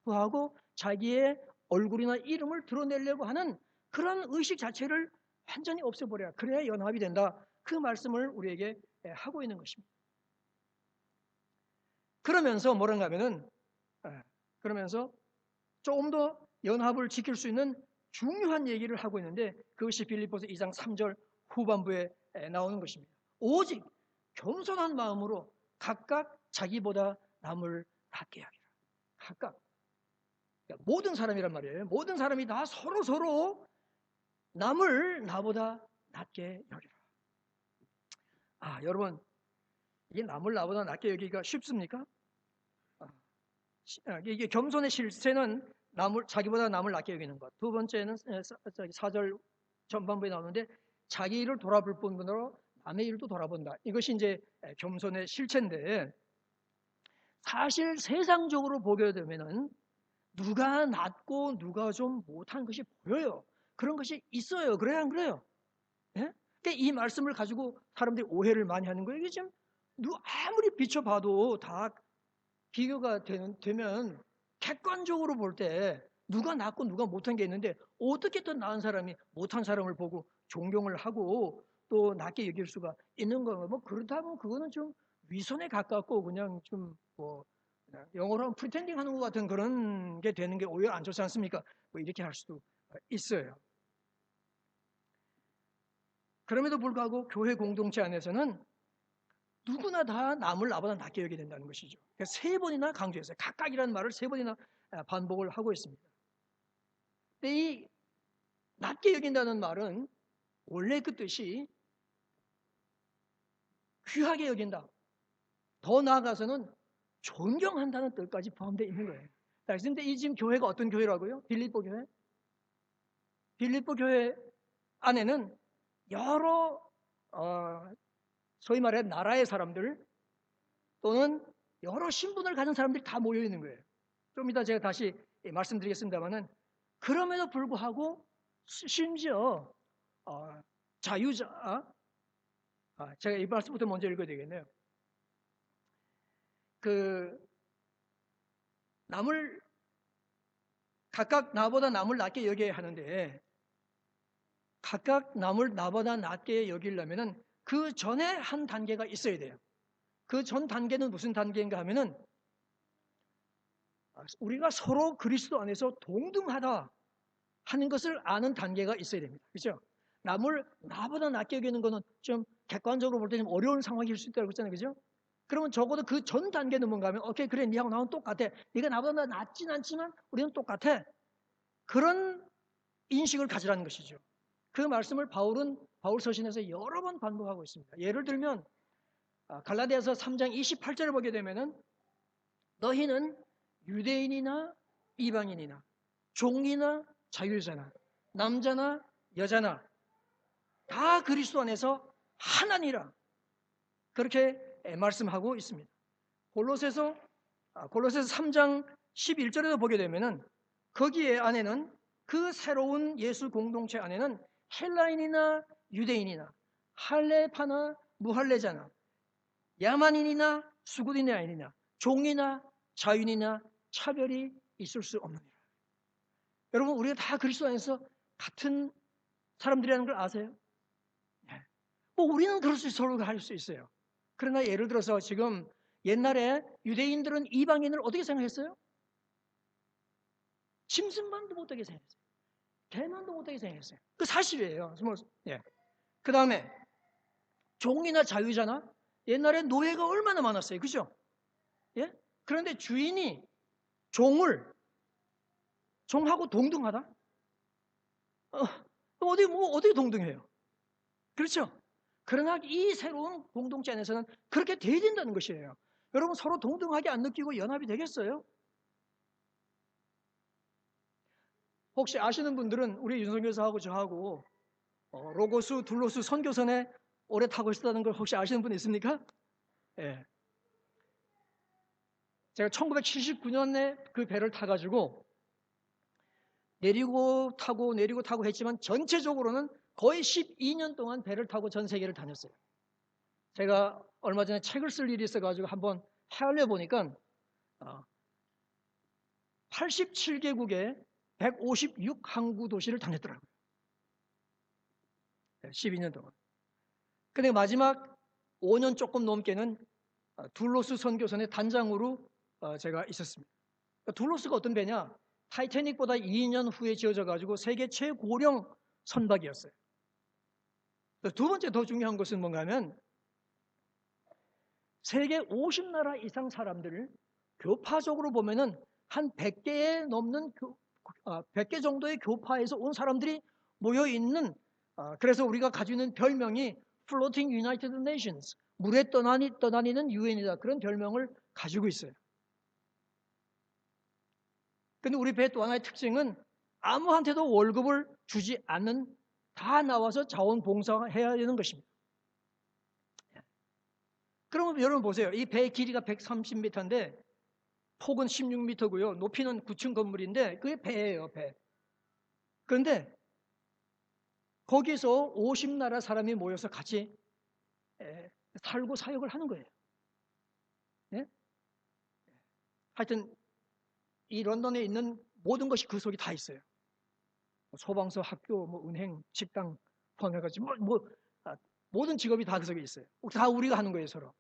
[SPEAKER 1] 구하고 자기의 얼굴이나 이름을 드러내려고 하는 그런 의식 자체를 완전히 없애버려야 그래야 연합이 된다. 그 말씀을 우리에게 하고 있는 것입니다. 그러면서 뭐란가 하면은 그러면서 조금 더 연합을 지킬 수 있는 중요한 얘기를 하고 있는데 그것이 빌립보서 2장 3절 후반부에 나오는 것입니다. 오직 겸손한 마음으로 각각 자기보다 남을 낫게 하기라. 각각. 그러니까 모든 사람이란 말이에요. 모든 사람이 다 서로 남을 나보다 낫게 여기라. 여러분 이게 남을 나보다 낫게 여기기가 쉽습니까? 이게 겸손의 실체는 자기보다 남을 낫게 여기는 것. 두 번째는 4절 전반부에 나오는데 자기 일을 돌아볼 뿐더러 남의 일도 돌아본다. 이것이 이제 겸손의 실체인데 사실 세상적으로 보게 되면은 누가 낫고 누가 좀 못한 것이 보여요. 그런 것이 있어요. 그래요, 안 그래요? 예? 그러니까 이 말씀을 가지고 사람들이 오해를 많이 하는 거예요. 이게 지금 아무리 비춰봐도 다 비교가 되면 객관적으로 볼 때 누가 낫고 누가 못한 게 있는데 어떻게 또 나은 사람이 못한 사람을 보고 존경을 하고 또 낫게 여길 수가 있는 거예요. 그렇다면 그거는 좀 위선에 가깝고 그냥 좀 영어로 하면 프리텐딩 하는 것 같은 그런 게 되는 게 오히려 안 좋지 않습니까? 뭐 이렇게 할 수도 있어요. 그럼에도 불구하고 교회 공동체 안에서는 누구나 다 남을 나보다 낫게 여겨야 된다는 것이죠. 그래서 3번이나 강조했어요. 각각이라는 말을 3번이나 반복을 하고 있습니다. 근데 이 낫게 여긴다는 말은 원래 그 뜻이 귀하게 여긴다. 더 나아가서는 존경한다는 뜻까지 포함되어 있는 거예요. 그런데 이 지금 교회가 어떤 교회라고요? 빌립보 교회? 빌립보 교회 안에는 여러 소위 말해 나라의 사람들 또는 여러 신분을 가진 사람들이 다 모여 있는 거예요. 좀 이따 제가 다시 말씀드리겠습니다만은 그럼에도 불구하고 심지어 자유자 제가 이 말씀부터 먼저 읽어야 되겠네요. 남을 각각 나보다 남을 낫게 여겨야 하는데 각각 남을 나보다 낫게 여기려면은 그 전에 한 단계가 있어야 돼요. 그 전 단계는 무슨 단계인가 하면은 우리가 서로 그리스도 안에서 동등하다 하는 것을 아는 단계가 있어야 됩니다. 그렇죠? 남을 나보다 낫게 여기는 거는 좀 객관적으로 볼 때 좀 어려운 상황일 수 있다고 했잖아요. 그죠? 그러면 적어도 그 전 단계는 뭔가 하면 오케이 그래 니하고 나는 똑같아. 네가 나보다 낫진 않지만 우리는 똑같아. 그런 인식을 가지라는 것이죠. 그 말씀을 바울 서신에서 여러 번 반복하고 있습니다. 예를 들면 갈라디아서 3장 28절을 보게 되면은 너희는 유대인이나 이방인이나 종이나 자유자나 남자나 여자나 다 그리스도 안에서 하나니라 그렇게 말씀하고 있습니다. 골로새서 3장 11절에도 보게 되면은 거기에 안에는 그 새로운 예수 공동체 안에는 헬라인이나 유대인이나 할례파나 무할례자나 야만인이나 수구인이 아니냐 종이나 자유인이나 차별이 있을 수 없느니라. 여러분 우리가 다 그리스도 안에서 같은 사람들이라는 걸 아세요? 네. 뭐 우리는 그럴 수 서로 할 수 있어요. 그러나 예를 들어서 지금 옛날에 유대인들은 이방인을 어떻게 생각했어요? 짐승만도 못하게 생각했어요. 개만도 못하게 생각했어요. 그 사실이에요. 예. 그 다음에 종이나 자유자나 옛날에 노예가 얼마나 많았어요. 그죠? 예? 그런데 주인이 종하고 동등하다? 어디 동등해요? 그렇죠? 그러나 이 새로운 공동체 안에서는 그렇게 돼야 된다는 것이에요. 여러분 서로 동등하게 안 느끼고 연합이 되겠어요? 혹시 아시는 분들은 우리 윤석열 교사하고 저하고 로고스, 둘로스 선교선에 오래 타고 있었다는 걸 혹시 아시는 분 있습니까? 예. 제가 1979년에 그 배를 타가지고 내리고 타고 했지만 전체적으로는 거의 12년 동안 배를 타고 전 세계를 다녔어요. 제가 얼마 전에 책을 쓸 일이 있어가지고 한번 헤아려 보니까 87개국의 156항구 도시를 다녔더라고요. 12년 동안. 근데 마지막 5년 조금 넘게는 둘로스 선교선의 단장으로 제가 있었습니다. 둘로스가 어떤 배냐? 타이타닉보다 2년 후에 지어져 가지고 세계 최고령 선박이었어요. 두 번째 더 중요한 것은 뭔가 하면 세계 50나라 이상 사람들을 교파적으로 보면은 한 100개 넘는 100개 정도의 교파에서 온 사람들이 모여 있는 그래서 우리가 가지고 있는 별명이 Floating United Nations, 물에 떠다니는 유엔이다. 그런 별명을 가지고 있어요. 근데 우리 배 또 하나의 특징은 아무한테도 월급을 주지 않는 다 나와서 자원봉사해야 되는 것입니다. 그러면 여러분 보세요. 이 배의 길이가 130m인데 폭은 16m고요. 높이는 9층 건물인데 그게 배예요, 배. 그런데 거기서 50나라 사람이 모여서 같이 살고 사역을 하는 거예요. 네? 하여튼 이 런던에 있는 모든 것이 그 속에 다 있어요. 소방서, 학교, 은행, 식당 포함해가지고 모든 직업이 다 그 속에 있어요. 다 우리가 하는 거예요, 서로.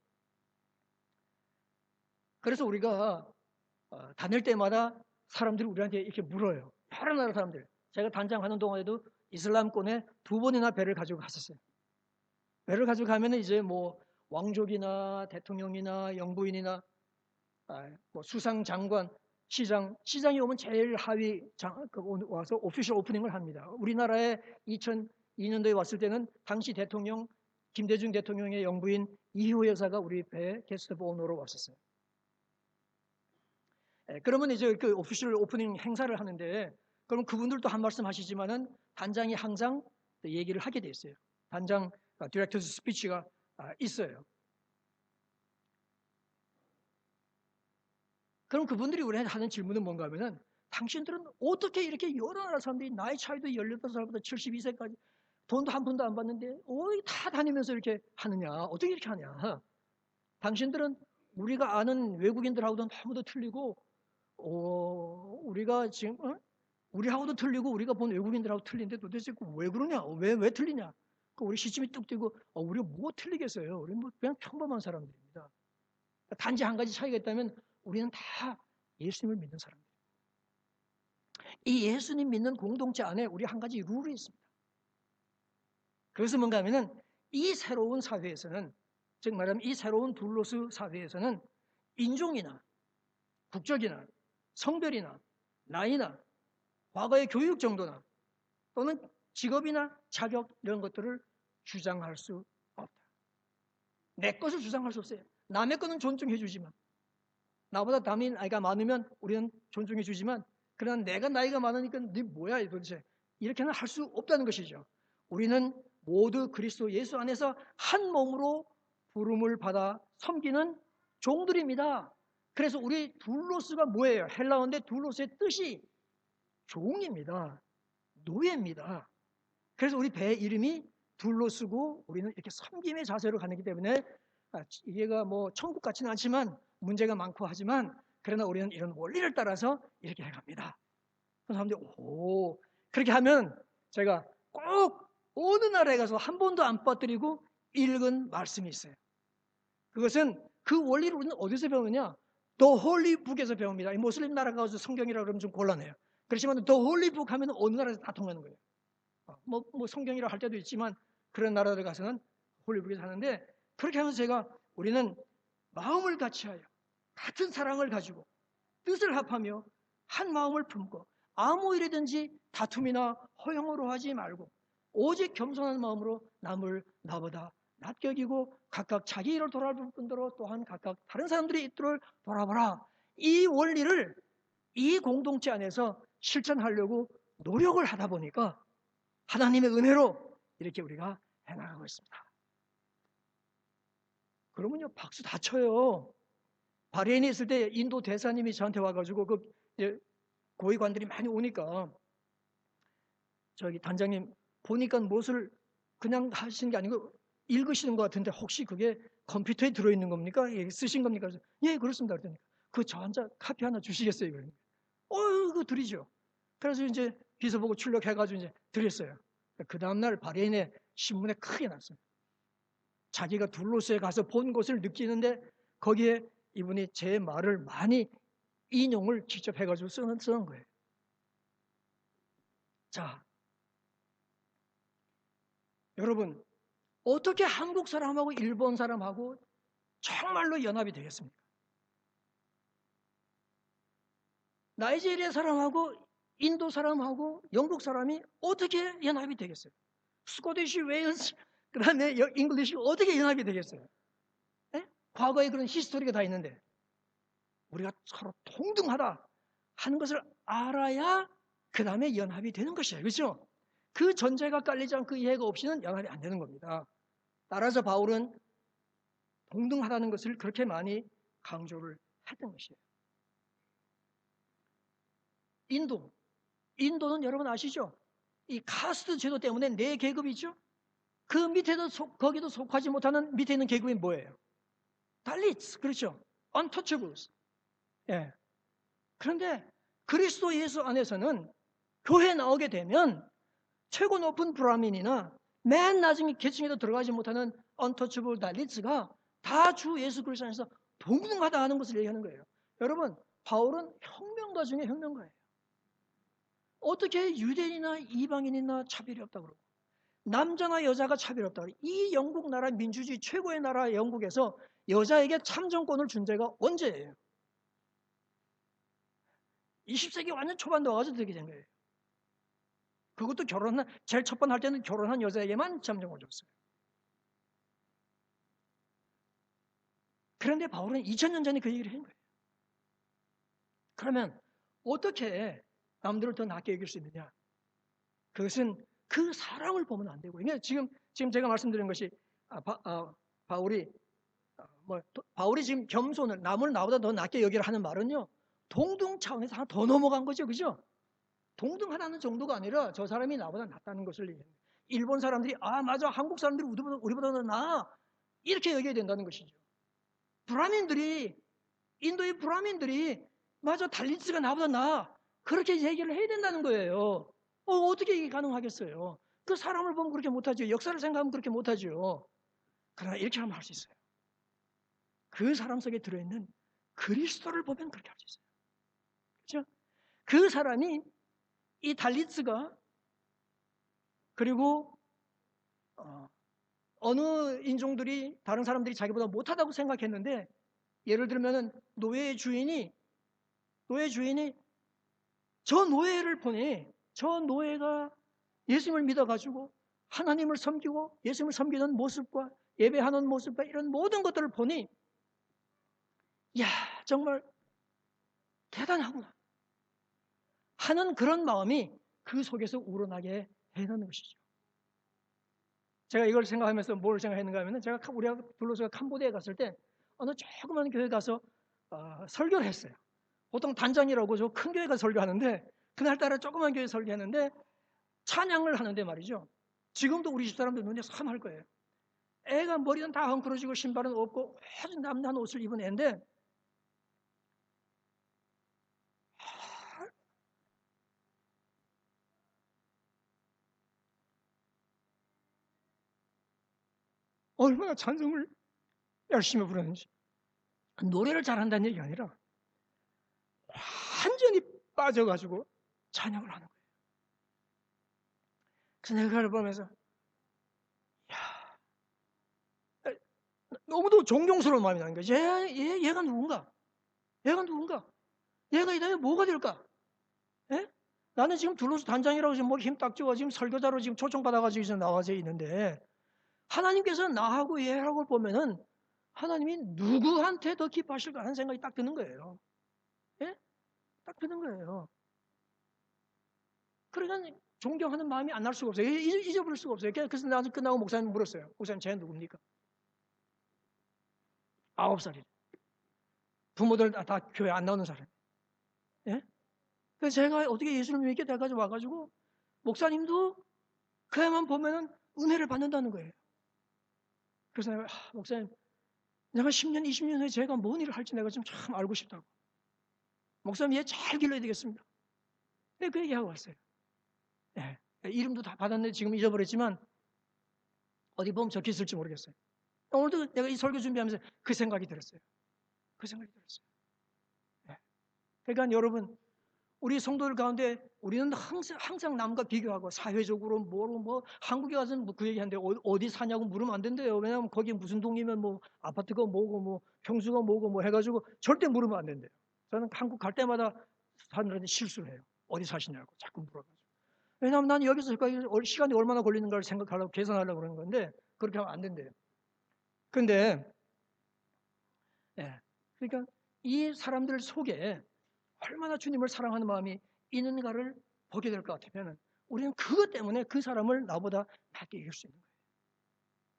[SPEAKER 1] 그래서 우리가 다닐 때마다 사람들이 우리한테 이렇게 물어요. 여러 나라 사람들. 제가 단장하는 동안에도 이슬람권에 2번이나 배를 가지고 갔었어요. 배를 가지고 가면은 이제 뭐 왕족이나 대통령이나 영부인이나 뭐 수상 장관, 시장이 오면 제일 하위 와서 오피셜 오프닝을 합니다. 우리나라에 2002년도에 왔을 때는 당시 대통령 김대중 대통령의 영부인 이효 여사가 우리 배 게스트 오너로 왔었어요. 그러면 이제 그 오피셜 오프닝 행사를 하는데, 그럼 그분들도 한 말씀 하시지만은 단장이 항상 얘기를 하게 돼 있어요. 단장 디렉터스 스피치가 있어요. 그럼 그분들이 우리한테 하는 질문은 뭔가 하면은, 당신들은 어떻게 이렇게 여러 나라 사람들이 나이 차이도 18살부터 72세까지 돈도 한 푼도 안 받는데 다 다니면서 이렇게 하느냐, 어떻게 이렇게 하냐. 당신들은 우리가 아는 외국인들하고도 너무도 틀리고, 우리가 지금 우리하고도 틀리고 우리가 본 외국인들하고 틀린데 도대체 왜 그러냐, 왜 틀리냐. 우리 시침이 뚝 띄고 우리가 뭐 틀리겠어요. 우리는 뭐 그냥 평범한 사람들입니다. 단지 한 가지 차이가 있다면 우리는 다 예수님을 믿는 사람입니다. 이 예수님 믿는 공동체 안에 우리 한 가지 룰이 있습니다. 그것은 뭔가 하면은, 이 새로운 사회에서는, 즉 말하면 이 새로운 둘로스 사회에서는 인종이나 국적이나 성별이나 나이나 과거의 교육 정도나 또는 직업이나 자격 이런 것들을 주장할 수 없다. 내 것을 주장할 수 없어요. 남의 것은 존중해 주지만, 나보다 남이 나이가 많으면 우리는 존중해 주지만, 그러나 내가 나이가 많으니까 네 뭐야 도대체, 이렇게는 할 수 없다는 것이죠. 우리는 모두 그리스도 예수 안에서 한 몸으로 부름을 받아 섬기는 종들입니다. 그래서 우리 둘로스가 뭐예요? 헬라어인데 둘로스의 뜻이 종입니다. 노예입니다. 그래서 우리 배 이름이 둘로스고, 우리는 이렇게 섬김의 자세로 가기 때문에 이게가 뭐 천국 같지는 않지만 문제가 많고 하지만, 그러나 우리는 이런 원리를 따라서 이렇게 해갑니다. 사람들이 그렇게 하면, 제가 꼭 어느 나라에 가서 한 번도 안 빠뜨리고 읽은 말씀이 있어요. 그것은, 그 원리를 우리는 어디서 배우느냐? The Holy Book에서 배웁니다. 모슬림 나라 가서 성경이라 그러면 좀 곤란해요. 그렇지만 The Holy Book 하면 어느 나라에서 다 통하는 거예요. 뭐 성경이라 할 때도 있지만 그런 나라들 가서는 홀리북에서 하는데, 그렇게 하면서 우리는 마음을 같이하여 같은 사랑을 가지고 뜻을 합하며 한 마음을 품고 아무 일이든지 다툼이나 허영으로 하지 말고 오직 겸손한 마음으로 남을 나보다 낮게 여기고 각각 자기 일을 돌아볼 뿐더러 또한 각각 다른 사람들의 일들을 돌아보라. 이 원리를 이 공동체 안에서 실천하려고 노력을 하다 보니까 하나님의 은혜로 이렇게 우리가 해나가고 있습니다. 그러면요, 박수 다 쳐요. 바레인에 있을 때 인도 대사님이 저한테 와가지고 고위관들이 많이 오니까, 저기 단장님 보니까 무엇을 그냥 하시는 게 아니고 읽으시는 것 같은데 혹시 그게 컴퓨터에 들어있는 겁니까? 쓰신 겁니까? 그래서 예, 그렇습니다. 그랬더니 저 한자 카피 하나 주시겠어요? 그러니까 그거 드리죠. 그래서 이제 비서보고 출력해가지고 이제 드렸어요. 그 다음날 바레인의 신문에 크게 났어요. 자기가 둘로스에 가서 본 것을 느끼는데 거기에 이분이 제 말을 많이 인용을 직접 해가지고 쓰는 거예요. 자, 여러분, 어떻게 한국 사람하고 일본 사람하고 정말로 연합이 되겠습니까? 나이지리아 사람하고 인도 사람하고 영국 사람이 어떻게 연합이 되겠어요? 스코티시, 웨일스, 그 다음에 잉글리시 어떻게 연합이 되겠어요? 에? 과거에 그런 히스토리가 다 있는데 우리가 서로 동등하다 하는 것을 알아야 그 다음에 연합이 되는 것이에요. 그렇죠? 그 전제가 깔리지 않고 이해가 없이는 연합이 안 되는 겁니다. 따라서 바울은 동등하다는 것을 그렇게 많이 강조를 했던 것이에요. 인도는 여러분 아시죠? 이 카스트 제도 때문에 4계급이죠. 그 밑에도 거기도 속하지 못하는 밑에 있는 계급이 뭐예요? 달리츠, 그렇죠? untouchables. 예. 그런데 그리스도 예수 안에서는 교회 나오게 되면 최고 높은 브라민이나 맨 나중에 계층에도 들어가지 못하는 untouchable 달리츠가 다 주 예수 그리스도 안에서 동등하다 하는 것을 얘기하는 거예요. 여러분, 바울은 혁명가 중에 혁명가예요. 어떻게 유대인이나 이방인이나 차별이 없다고 그러고 남자나 여자가 차별이 없다고 그러고 이 영국 나라 민주주의 최고의 나라 영국에서 여자에게 참정권을 준 데가 언제예요? 20세기 완전 초반에 와가지고 되게 된 거예요. 그것도 제일 첫 번 할 때는 결혼한 여자에게만 참정권을 줬어요. 그런데 바울은 2000년 전에 그 얘기를 한 거예요. 그러면 어떻게 남들을 더 낫게 여길 수 있느냐? 그것은 그 사람을 보면 안 되고, 그러니까 지금 제가 말씀드린 것이 바울이 지금 겸손을 남을 나보다 더 낫게 여기라 하는 말은요, 동등 차원에서 하나 더 넘어간 거죠, 그죠? 동등하다는 정도가 아니라 저 사람이 나보다 낫다는 것을 얘기합니다. 일본 사람들이 맞아, 한국 사람들이 우리보다 더 나아 이렇게 여겨야 된다는 것이죠. 인도의 브라민들이 맞아, 달리츠가 나보다 나아 그렇게 얘기를 해야 된다는 거예요. 어떻게 이게 가능하겠어요? 그 사람을 보면 그렇게 못하죠. 역사를 생각하면 그렇게 못하죠. 그러나 이렇게 하면 할 수 있어요. 그 사람 속에 들어있는 그리스도를 보면 그렇게 할 수 있어요. 그렇죠? 그 사람이 이 달리츠가 그리고 어느 인종들이 다른 사람들이 자기보다 못하다고 생각했는데, 예를 들면은 노예의 주인이 저 노예를 보니 저 노예가 예수님을 믿어가지고 하나님을 섬기고 예수님을 섬기는 모습과 예배하는 모습과 이런 모든 것들을 보니 야, 정말 대단하구나 하는 그런 마음이 그 속에서 우러나게 해놓는 것이죠. 제가 이걸 생각하면서 뭘 생각했는가 하면, 우리가 둘러서 캄보디아에 갔을 때 어느 조그만 교회 가서 설교를 했어요. 보통 단장이라고 저 큰 교회 가서 설교하는데, 그날따라 조그만 교회 설교했는데 찬양을 하는데 말이죠. 지금도 우리 집 사람들 눈에 선할 거예요. 애가 머리는 다 헝클어지고 신발은 없고 아주 남다른 옷을 입은 애인데 얼마나 찬송을 열심히 부르는지. 노래를 잘한다는 얘기가 아니라 완전히 빠져가지고 찬양을 하는 거예요. 그래서 내가 그걸 보면서 너무도 존경스러운 마음이 나는 거예요. 얘가 누군가? 얘가 이 다음에 뭐가 될까? 예? 나는 지금 둘러서 단장이라고 지금 힘 딱 주고 지금 설교자로 지금 초청받아가지고 지금 나와져 있는데, 하나님께서 나하고 얘하고 보면은 하나님이 누구한테 더 기뻐하실까 하는 생각이 딱 드는 거예요. 예? 딱 드는 거예요. 그러니까 존경하는 마음이 안 날 수가 없어요. 잊어버릴 수가 없어요. 그래서 나중에 끝나고 목사님 물었어요. 목사님, 쟤 누굽니까? 9살이래. 부모들 다 교회 안 나오는 사람. 예? 그래서 제가 어떻게 예수를 믿게 돼가지고 와가지고, 목사님도 그 애만 보면은 은혜를 받는다는 거예요. 그래서 내가, 목사님, 내가 10년, 20년 후에 제가 뭔 일을 할지 내가 좀 참 알고 싶다고. 목사님, 얘 잘 길러야 되겠습니다. 네, 그 얘기하고 왔어요. 네. 이름도 다 받았는데 지금 잊어버렸지만, 어디 보면 적혀 있을지 모르겠어요. 오늘도 내가 이 설교 준비하면서 그 생각이 들었어요. 네. 그러니까 여러분, 우리 성도들 가운데 우리는 항상 남과 비교하고 사회적으로 한국에 가서 그 얘기하는데 어디 사냐고 물으면 안 된대요. 왜냐하면 거기 무슨 동이면 아파트가 뭐고 평수가 뭐고 해가지고 절대 물으면 안 된대요. 저는 한국 갈 때마다 사람들한테 실수를 해요. 어디 사시냐고 자꾸 물어가지고. 왜냐하면 나는 여기서 시간이 얼마나 걸리는가를 생각하려고 계산하려고 그러는 건데 그렇게 하면 안 된대요. 근데 그러니까 이 사람들 속에 얼마나 주님을 사랑하는 마음이 있는가를 보게 될 것 같으면 우리는 그것 때문에 그 사람을 나보다 낫게 이길 수 있는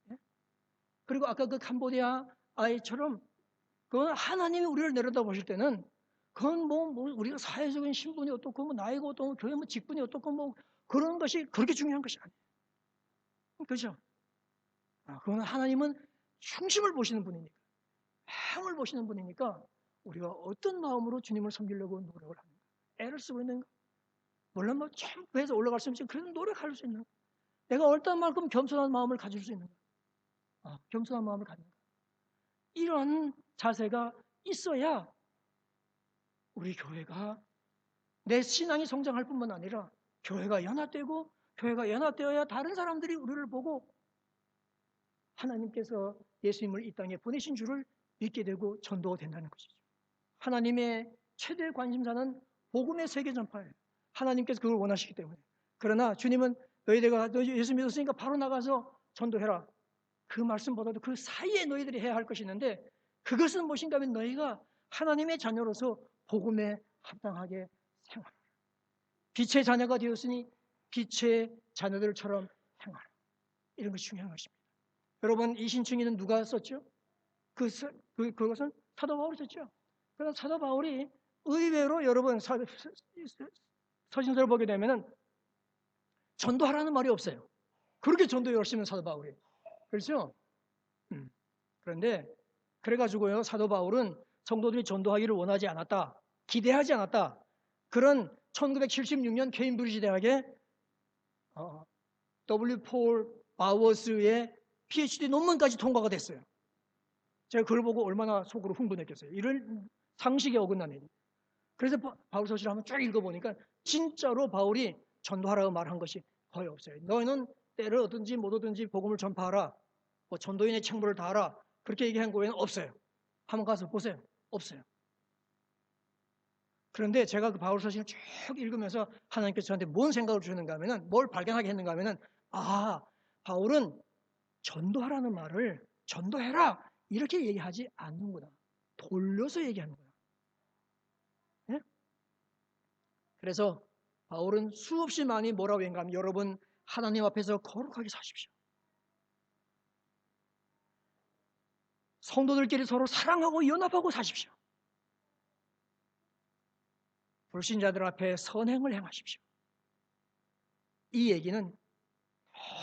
[SPEAKER 1] 거예요. 그리고 아까 그 캄보디아 아이처럼 그건 하나님이 우리를 내려다보실 때는 그건 우리가 사회적인 신분이 어떻고 나이가 어떻고 교회 직분이 어떻고 그런 것이 그렇게 중요한 것이 아니에요. 그렇죠? 그건 하나님은 중심을 보시는 분이니까, 행을 보시는 분이니까 우리가 어떤 마음으로 주님을 섬기려고 노력을 하는가, 애를 쓰고 있는가. 물론 점프해서 올라갈 수 없지만 그래도 노력할 수 있는가. 내가 어떤 만큼 겸손한 마음을 가질 수 있는가. 겸손한 마음을 가진가. 이런 자세가 있어야 우리 교회가 내 신앙이 성장할 뿐만 아니라 교회가 연합되고 교회가 연합되어야 다른 사람들이 우리를 보고 하나님께서 예수님을 이 땅에 보내신 줄을 믿게 되고 전도가 된다는 것이죠. 하나님의 최대 관심사는 복음의 세계 전파예요. 하나님께서 그걸 원하시기 때문에. 그러나 주님은 너희들가 예수 믿었으니까 바로 나가서 전도해라. 그 말씀보다도 그 사이에 너희들이 해야 할 것이 있는데 그것은 무엇인가 하면 너희가 하나님의 자녀로서 복음에 합당하게 생활하라. 빛의 자녀가 되었으니 빛의 자녀들처럼 행하라. 이런 것이 중요한 것입니다. 여러분, 이 신충이는 누가 썼죠? 그것은 사도 바울이 썼죠. 그래서 사도 바울이 의외로 여러분 서신서를 보게 되면은 전도하라는 말이 없어요. 그렇게 전도 열심히 사도 바울이. 그렇죠? 그런데 그래가지고요, 사도 바울은 성도들이 전도하기를 원하지 않았다, 기대하지 않았다. 그런 1976년 케임브리지 대학의 W. 폴 바워스의 PhD 논문까지 통과가 됐어요. 제가 그걸 보고 얼마나 속으로 흥분했겠어요. 이런 상식에 어긋난 일이. 그래서 바울 서신을 한번 쭉 읽어보니까 진짜로 바울이 전도하라고 말한 것이 거의 없어요. 너희는 때를 얻든지 못 얻든지 복음을 전파하라. 뭐 전도인의 책무를 다하라. 그렇게 얘기한 거에는 없어요. 한번 가서 보세요. 없어요. 그런데 제가 그 바울 서신을 쭉 읽으면서 하나님께서 저한테 뭔 생각을 주셨는가 하면은, 뭘 발견하게 했는가 하면은, 바울은 전도하라는 말을 전도해라 이렇게 얘기하지 않는구나. 돌려서 얘기하는구나. 네? 그래서 바울은 수없이 많이 뭐라고 얘기한가 하면, 여러분 하나님 앞에서 거룩하게 사십시오. 성도들끼리 서로 사랑하고 연합하고 사십시오. 불신자들 앞에 선행을 행하십시오. 이 얘기는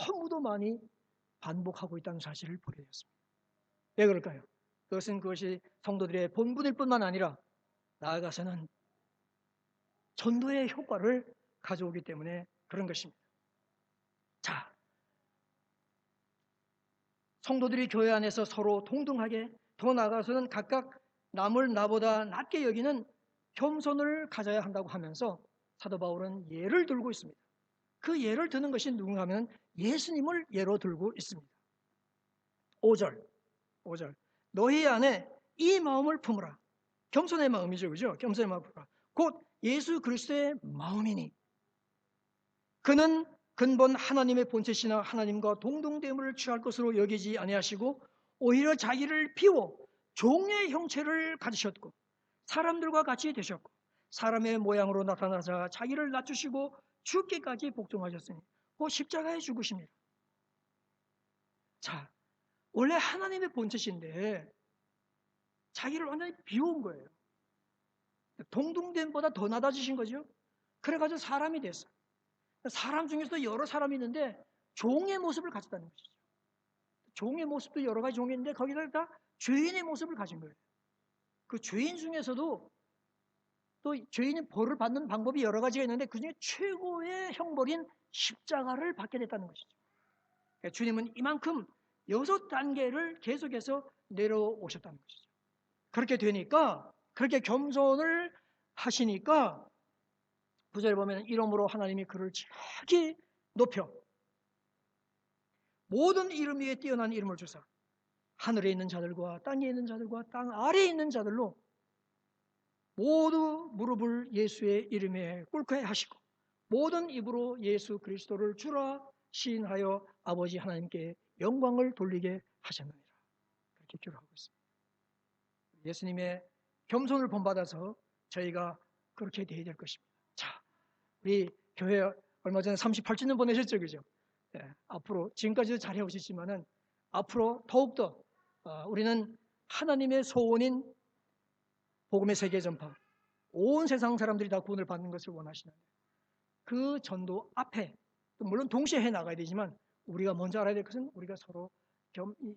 [SPEAKER 1] 너무도 많이 반복하고 있다는 사실을 보게 되었습니다. 왜 그럴까요? 그것이 성도들의 본분일 뿐만 아니라 나아가서는 전도의 효과를 가져오기 때문에 그런 것입니다. 자, 성도들이 교회 안에서 서로 동등하게, 더 나아가서는 각각 남을 나보다 낮게 여기는 겸손을 가져야 한다고 하면서 사도 바울은 예를 들고 있습니다. 그 예를 드는 것이 누군가 하면 예수님을 예로 들고 있습니다. 5절 너희 안에 이 마음을 품으라. 겸손의 마음이죠, 그죠? 겸손의 마음을 품으라. 곧 예수 그리스도의 마음이니 그는 근본 하나님의 본체시나 하나님과 동등됨을 취할 것으로 여기지 아니하시고 오히려 자기를 비워 종의 형체를 가지셨고 사람들과 같이 되셨고 사람의 모양으로 나타나사 자기를 낮추시고 죽기까지 복종하셨으니 그 십자가에 죽으십니다. 자, 원래 하나님의 본체신데 자기를 완전히 비운 거예요. 동등됨보다 더 낮아지신 거죠. 그래가지고 사람이 됐어요. 사람 중에서도 여러 사람이 있는데 종의 모습을 가졌다는 것이죠. 종의 모습도 여러 가지 종이 있는데 거기다가 죄인의 모습을 가진 거예요. 그 죄인 중에서도 또 죄인이 벌을 받는 방법이 여러 가지가 있는데 그중에 최고의 형벌인 십자가를 받게 됐다는 것이죠. 그러니까 주님은 이만큼 6단계를 계속해서 내려오셨다는 것이죠. 그렇게 되니까, 그렇게 겸손을 하시니까 9절에 보면 이름으로 하나님이 그를 지극히 높여 모든 이름 위에 뛰어난 이름을 주사 하늘에 있는 자들과 땅에 있는 자들과 땅 아래에 있는 자들로 모두 무릎을 예수의 이름에 꿇게 하시고 모든 입으로 예수 그리스도를 주라 시인하여 아버지 하나님께 영광을 돌리게 하셨느니라. 그렇게 기록하고 있습니다. 예수님의 겸손을 본받아서 저희가 그렇게 되어야 될 것입니다. 자, 우리 교회 얼마 전에 38주년 보내셨죠, 그죠? 네, 앞으로 지금까지도 잘해 오셨지만은 앞으로 더욱더 우리는 하나님의 소원인 복음의 세계 전파, 온 세상 사람들이 다 구원을 받는 것을 원하시는데 그 전도 앞에 물론 동시에 해 나가야 되지만 우리가 먼저 알아야 될 것은 우리가 서로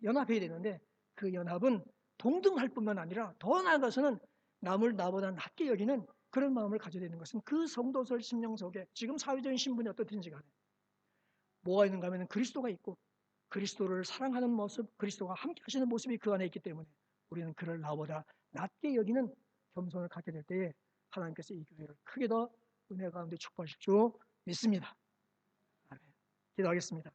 [SPEAKER 1] 연합해야 되는데 그 연합은 동등할 뿐만 아니라 더 나아가서는 남을 나보다 낮게 여기는 그런 마음을 가져야 되는 것은 그 성도설 심령 속에 지금 사회적인 신분이 어떻든지 간에 뭐가 있는가 하면 그리스도가 있고 그리스도를 사랑하는 모습, 그리스도가 함께 하시는 모습이 그 안에 있기 때문에 우리는 그를 나보다 낮게 여기는 겸손을 갖게 될 때에 하나님께서 이 교회를 크게 더 은혜 가운데 축복하실 줄 믿습니다. 아멘. 기도하겠습니다.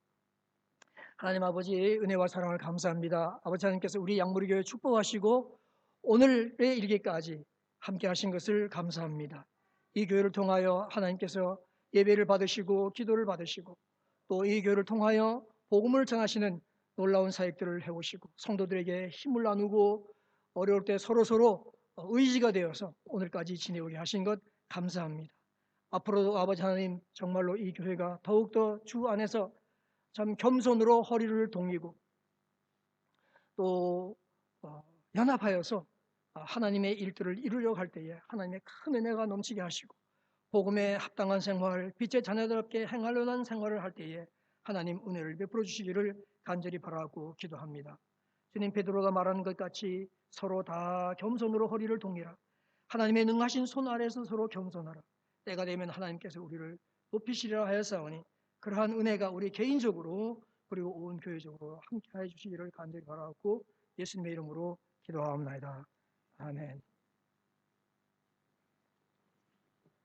[SPEAKER 1] 하나님 아버지 은혜와 사랑을 감사합니다. 아버지 하나님께서 우리 양무리교회 축복하시고 오늘의 일기까지 함께 하신 것을 감사합니다. 이 교회를 통하여 하나님께서 예배를 받으시고 기도를 받으시고 또 이 교회를 통하여 복음을 전하시는 놀라운 사역들을 해오시고 성도들에게 힘을 나누고 어려울 때 서로 의지가 되어서 오늘까지 지내오게 하신 것 감사합니다. 앞으로도 아버지 하나님 정말로 이 교회가 더욱더 주 안에서 참 겸손으로 허리를 동이고 또 연합하여서 하나님의 일들을 이루려고 할 때에 하나님의 큰 은혜가 넘치게 하시고 복음에 합당한 생활, 빛의 자녀답게 행하려는 생활을 할 때에 하나님 은혜를 베풀어 주시기를 간절히 바라고 기도합니다. 주님, 베드로가 말하는 것 같이 서로 다 겸손으로 허리를 동이라. 하나님의 능하신 손 아래에서 서로 겸손하라. 때가 되면 하나님께서 우리를 높이시리라 하였사오니 그러한 은혜가 우리 개인적으로 그리고 온 교회적으로 함께해 주시기를 간절히 바라고 예수님의 이름으로 기도하옵나이다. 아멘.